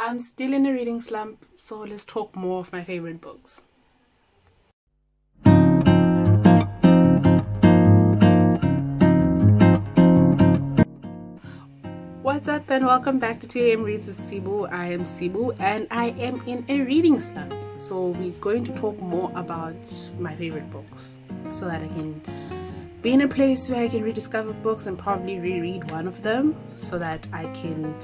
I'm still in a reading slump, so let's talk more of my favorite books. What's up and welcome back to 2am Reads with Sibu. I am Sibu and I am in a reading slump. So we're going to talk more about my favorite books so that I can be in a place where I can rediscover books and probably reread one of them so that I can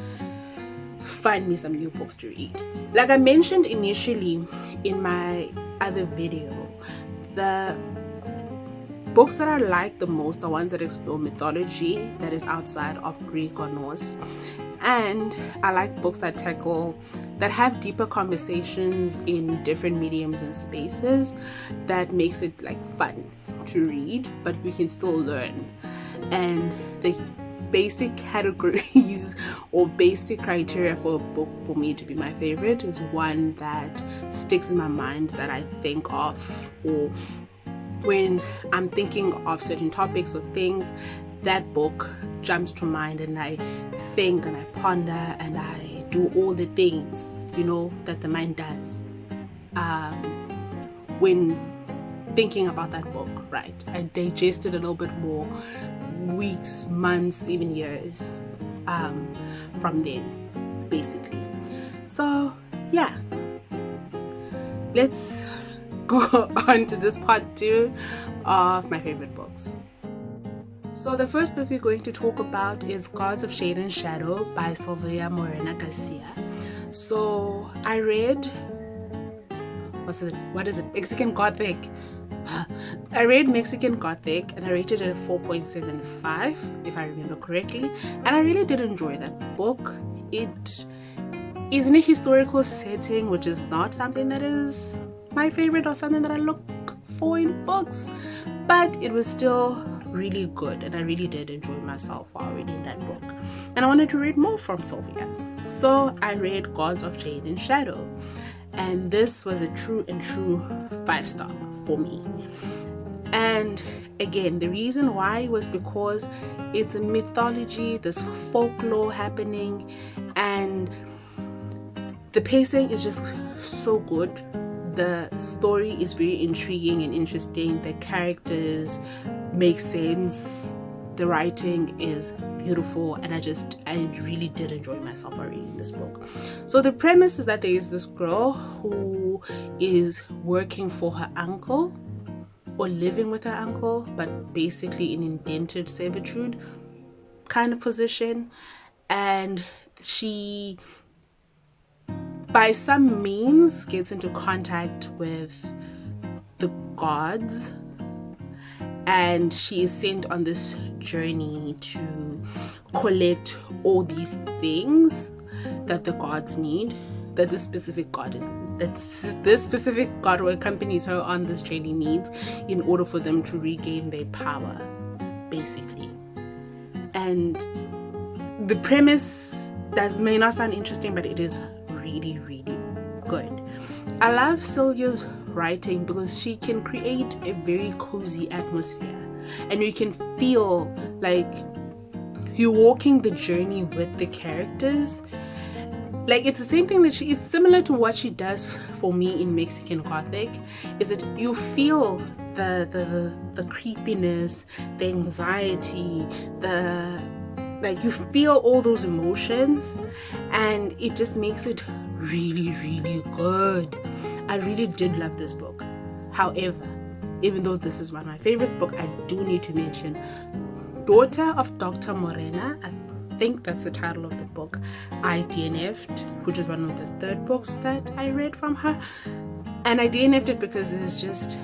find me some new books to read. Like I mentioned initially in my other video, the books that I like the most are ones that explore mythology that is outside of Greek or Norse, and I like books that have deeper conversations in different mediums and spaces that makes it like fun to read, but we can still learn. And the basic categories or basic criteria for a book for me to be my favorite is one that sticks in my mind that I think of, or when I'm thinking of certain topics or things, that book jumps to mind and I think and I ponder and I do all the things, that the mind does when thinking about that book, right? I digest it a little bit more, weeks, months, even years from then, basically. So yeah, let's go on to this part 2 of my favorite books. So the first book we're going to talk about is Gods of Shade and Shadow by Sylvia Morena Garcia. So I read Mexican Gothic. I read Mexican Gothic and I rated it a 4.75 if I remember correctly, and I really did enjoy that book. It is in a historical setting, which is not something that is my favorite or something that I look for in books, but it was still really good and I really did enjoy myself while reading that book, and I wanted to read more from Sylvia, so I read Gods of Shade and Shadow, and this was a true 5-star for me. And again, the reason why was because it's a mythology, there's folklore happening, and the pacing is just so good. The story is very intriguing and interesting. The characters make sense. The writing is beautiful, and I really did enjoy myself while reading this book. So the premise is that there is this girl who is working for her uncle, or living with her uncle, but basically in indentured servitude kind of position, and she by some means gets into contact with the gods, and she is sent on this journey to collect all these things that the gods need, that this specific god who accompanies her on this journey needs in order for them to regain their power, basically. And the premise may not sound interesting, but it is really, really good. I love Sylvia's writing because she can create a very cozy atmosphere, and you can feel like you're walking the journey with the characters. Like, it's the same thing that she is similar to what she does for me in Mexican Gothic, is that you feel the creepiness, the anxiety, you feel all those emotions, and it just makes it really, really good. I really did love this book. However, even though this is one of my favorite books, I do need to mention Daughter of Dr. Morena. I think that's the title of the book. I DNF'd, which is one of the third books that I read from her, and I DNF'd it because it's just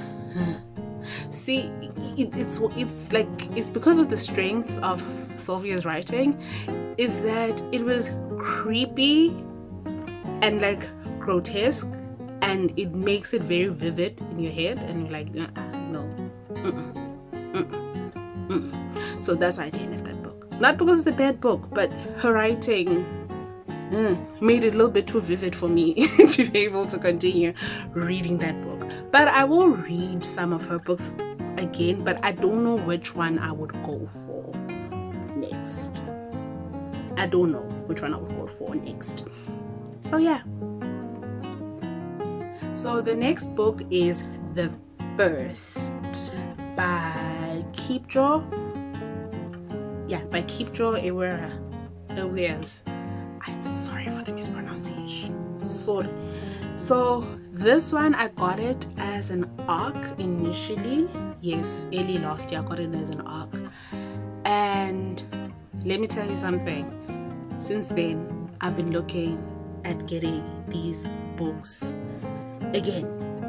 see, it's because of the strengths of Sylvia's writing, is that it was creepy and like grotesque, and it makes it very vivid in your head, and you're like, no. So that's why I DNF'd that book. Not because it's a bad book, but her writing made it a little bit too vivid for me to be able to continue reading that book. But I will read some of her books again, but I don't know which one I would go for next. So yeah. So the next book is The First by Keepjaw. Yeah, by Keepjaw Eweas. I'm sorry for the mispronunciation. Sorry. So this one, I got it as an ARC initially. Yes, early last year I got it as an ARC. And let me tell you something. Since then, I've been looking at getting these books again.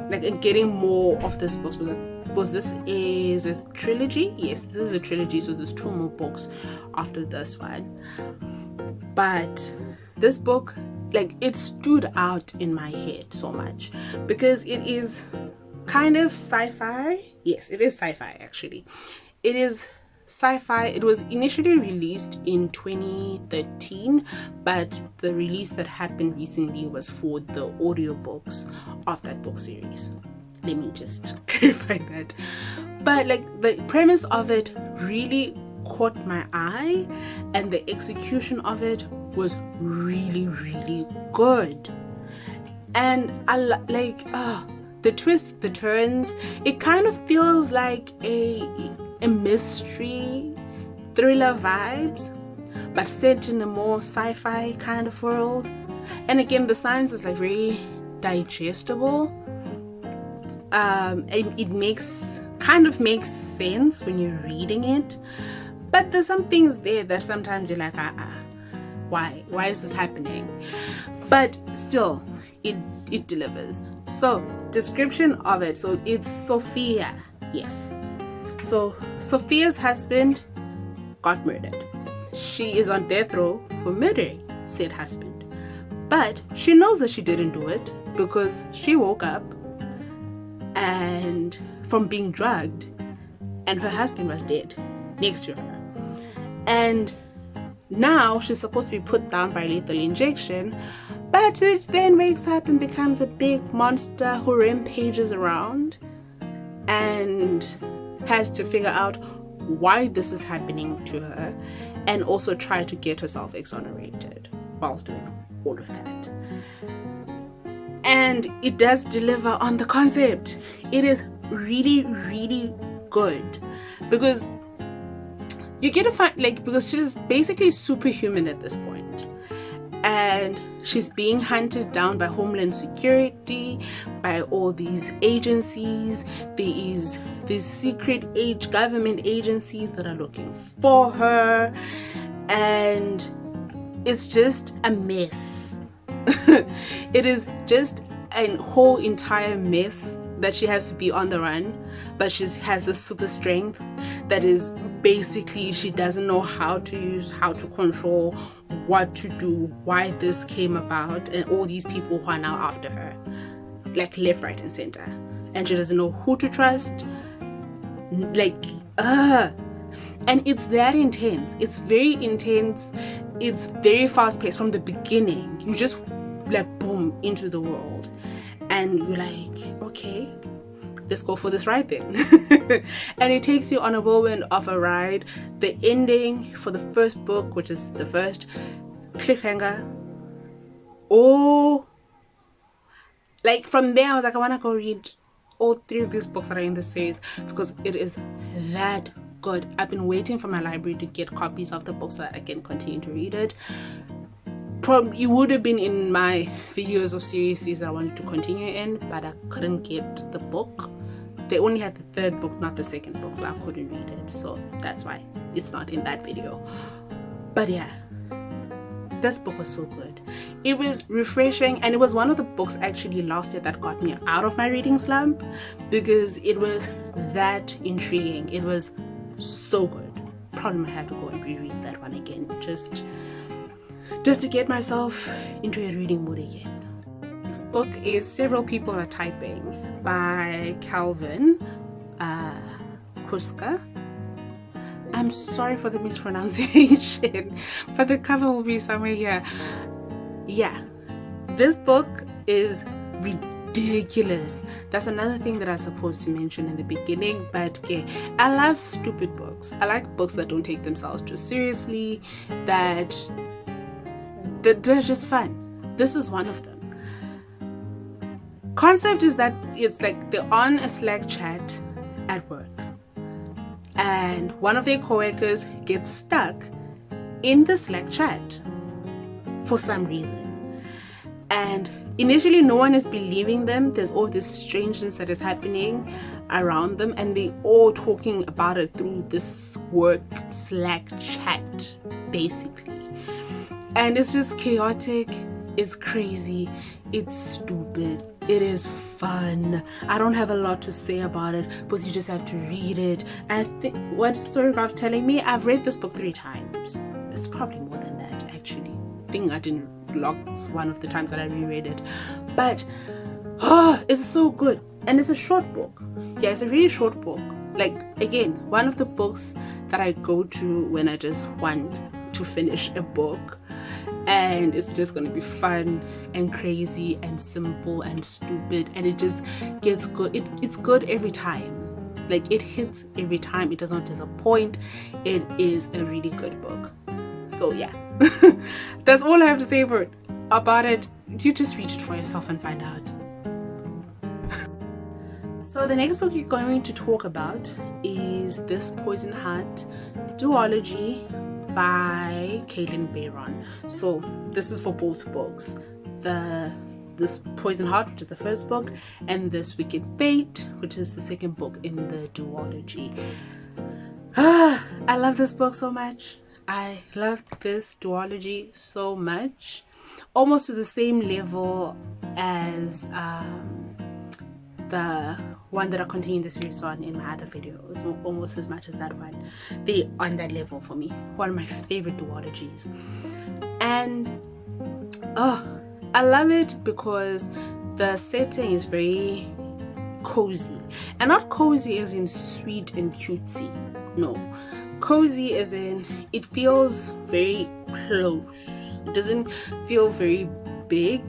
Like getting more of this books because this is a trilogy. Yes, this is a trilogy, so there's 2 more books after this one. But this book, like, it stood out in my head so much because it is kind of sci-fi. Yes, it is sci-fi actually. It is sci-fi. It was initially released in 2013, but the release that happened recently was for the audiobooks of that book series. Let me just clarify that. But like the premise of it really caught my eye, and the execution of it was really, really good. And I like the twists, the turns. It kind of feels like a mystery thriller vibes, but set in a more sci-fi kind of world. And again, the science is like very digestible. It makes sense when you're reading it, but there's some things there that sometimes you're like, why is this happening? But still, it delivers. So description of it. So it's Sophia. Yes. So Sophia's husband got murdered. She is on death row for murdering said husband, but she knows that she didn't do it because she woke up and from being drugged, and her husband was dead next to her. And now she's supposed to be put down by lethal injection, but it then wakes up and becomes a big monster who rampages around and has to figure out why this is happening to her, and also try to get herself exonerated while doing all of that. And it does deliver on the concept. It is really, really good because you get to find, like, because she's basically superhuman at this point, and she's being hunted down by Homeland Security, by all these agencies. There is these secret government agencies that are looking for her, and it's just a mess. It is just a whole entire mess that she has to be on the run, but she has this super strength that is basically she doesn't know how to use, how to control, what to do, why this came about, and all these people who are now after her, like left, right, and center, and she doesn't know who to trust. And it's that intense. It's very intense. It's very fast paced from the beginning. You just like boom into the world, and you're like, okay, let's go for this ride then. And it takes you on a whirlwind of a ride. The ending for the first book, which is the first cliffhanger, like from there I was like, I want to go read all 3 of these books that are in the series because it is that good. I've been waiting for my library to get copies of the books so that I can continue to read it. Probably would have been in my videos of series that I wanted to continue in, but I couldn't get the book. They only had the 3rd book, not the 2nd book, so I couldn't read it, so that's why it's not in that video. But yeah, this book was so good. It was refreshing, and it was one of the books actually last year that got me out of my reading slump because it was that intriguing. It was so good. Probably I have to go and reread that one again just to get myself into a reading mood again. This book is Several People Are Typing by Calvin Kuska. I'm sorry for the mispronunciation, but the cover will be somewhere here. Yeah, this book is ridiculous. That's another thing that I was supposed to mention in the beginning, but okay, I love stupid books. I like books that don't take themselves too seriously, that they're just fun. this is one of them. Concept is that it's like they're on a Slack chat at work, and one of their co-workers gets stuck in the Slack chat for some reason, and initially no one is believing them. There's all this strangeness that is happening around them, and they all talking about it through this work Slack chat basically, and it's just chaotic, it's crazy, it's stupid, it is fun. I don't have a lot to say about it, but you just have to read it. And I think what Storycraft telling me, I've read this book 3 times. It's probably more than that actually. I think I didn't log one of the times that I reread it, but it's so good. And it's a short book. Yeah, it's a really short book. Like, again, one of the books that I go to when I just want to finish a book, and it's just gonna be fun and crazy and simple and stupid, and it just gets good. It's good every time. Like, it hits every time. It does not disappoint. It is a really good book. So yeah, that's all I have to say about it. You just read it for yourself and find out. So the next book you're going to talk about is This Poison Heart duology by Kaylin Bayron. So this is for both books, This Poison Heart, which is the first book, and This Wicked Fate, which is the second book in the duology. I love this book so much. I love this duology so much, almost to the same level as the one that I continue the series on in my other videos, almost as much as that one. They on that level for me. One of my favorite duologies. And I love it because the setting is very cozy, and not cozy as in sweet and cutesy, no, cozy as in it feels very close. It doesn't feel very big,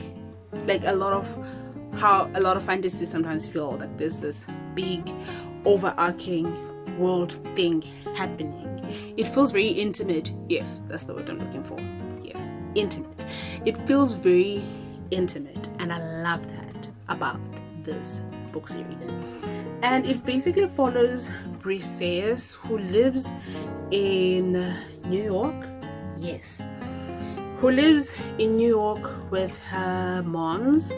like a lot of fantasies sometimes feel like there's this big overarching world thing happening. It feels very intimate. Yes, that's the word I'm looking for. Yes, intimate. It feels very intimate, and I love that about this book series. And it basically follows Briseis, who lives in New York. Yes, who lives in New York with her moms,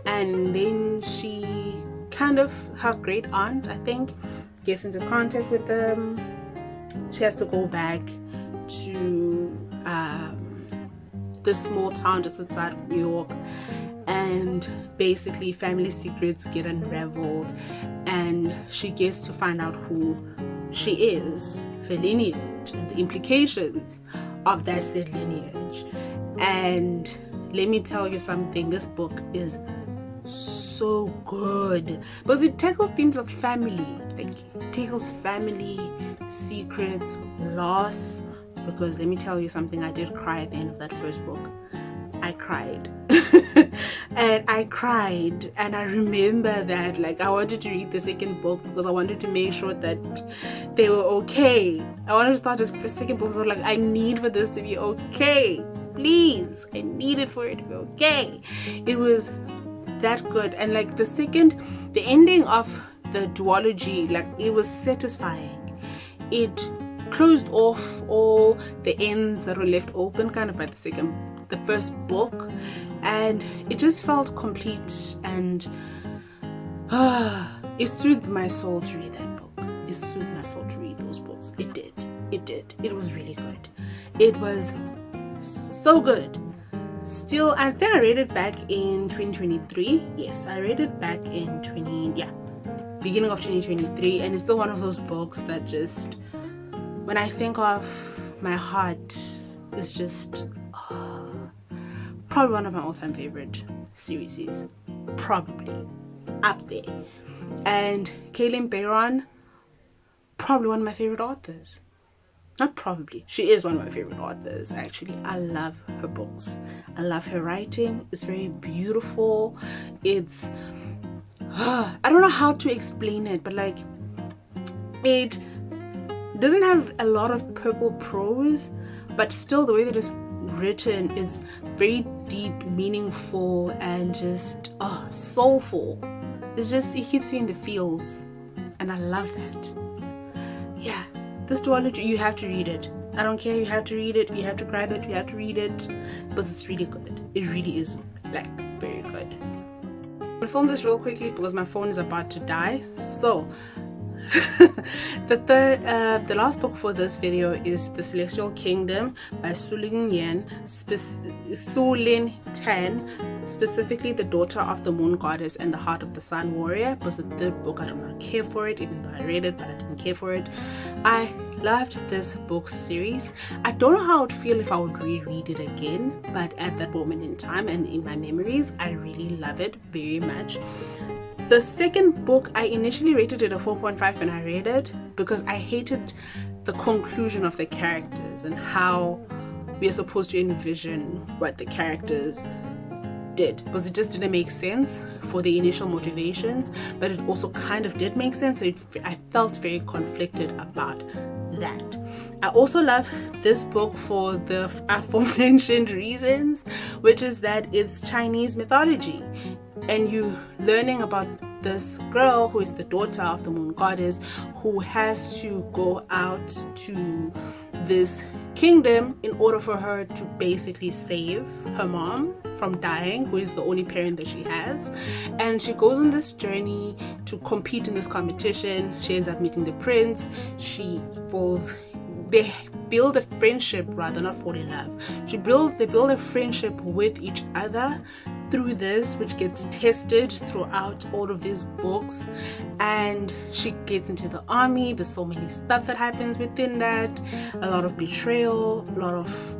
and then she her great aunt, I think, gets into contact with them. She has to go back to this small town just outside of New York, and basically family secrets get unraveled, and she gets to find out who she is, her lineage, and the implications of that said lineage. And let me tell you something, this book is so good because it tackles themes like family, secrets, loss. Because let me tell you something, I did cry at the end of that first book. I cried. And I remember that, like, I wanted to read the second book because I wanted to make sure that they were okay. I wanted to start this second book, so like, I need for this to be okay, please. I need it for it to be okay. It was that good. And like the ending of the duology, like, it was satisfying. It closed off all the ends that were left open kind of by the first book, and it just felt complete. And it soothed my soul to read that book. It soothed my soul to read those books. It did. It was really good. It was so good. Still, I think I read it back in 2023. Yes, I read it back in beginning of 2023, and it's still one of those books that just, when I think of, my heart is just probably one of my all-time favorite series, probably up there. And Kaylin Bayron, probably one of my favorite authors. Not probably, she is one of my favorite authors actually. I love her books. I love her writing. It's very beautiful. It's I don't know how to explain it, but like, it doesn't have a lot of purple prose, but still the way that it's written, it's very deep, meaningful, and just soulful. It hits you in the feels, and I love that. Yeah, this duology, you have to read it. I don't care, you have to read it, you have to grab it, you have to read it, but it's really good. It really is, like, very good. I'm gonna film this real quickly because my phone is about to die. So the last book for this video is The Celestial Kingdom by Sulin Tan, specifically the daughter of the moon goddess and the heart of the sun warrior. It was the third book. I do not care for it, even though I read it, but I didn't care for it. I loved this book series. I don't know how I would feel if I would reread it again, but at that moment in time and in my memories, I really love it very much. The second book, I initially rated it a 4.5 when I read it because I hated the conclusion of the characters and how we are supposed to envision what the characters did, because it just didn't make sense for the initial motivations, but it also kind of did make sense, so I felt very conflicted about that. I also love this book for the aforementioned reasons, which is that it's Chinese mythology, and you learning about this girl who is the daughter of the moon goddess, who has to go out to this kingdom in order for her to basically save her mom from dying, who is the only parent that she has. And she goes on this journey to compete in this competition. She ends up meeting the prince. They build a friendship, rather, not fall in love. They build a friendship with each other through this, which gets tested throughout all of these books. And she gets into the army. There's so many stuff that happens within that, a lot of betrayal, a lot of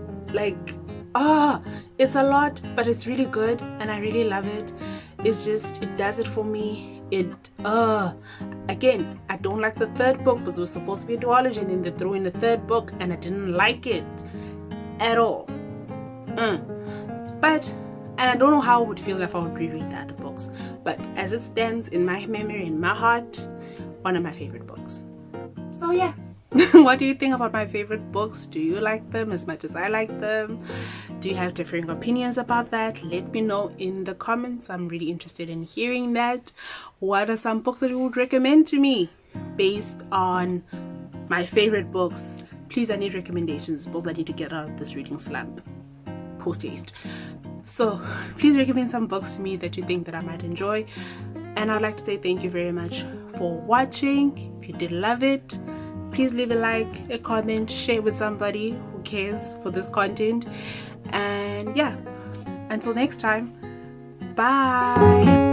it's a lot, but it's really good and I really love it. It does it for me. Again, I don't like the third book because it was supposed to be a duology, and then they threw in the third book and I didn't like it at all. But I don't know how I would feel if I would reread the other books, but as it stands in my memory, in my heart, one of my favorite books. So yeah. What do you think about my favorite books? Do you like them as much as I like them? Do you have differing opinions about that? Let me know in the comments. I'm really interested in hearing that. What are some books that you would recommend to me based on my favorite books? Please, I need recommendations, books I need to get out of this reading slump post haste. So please recommend some books to me that you think that I might enjoy. And I'd like to say thank you very much for watching. If you did love it, please leave a like, a comment, share with somebody who cares for this content. And yeah, until next time, bye.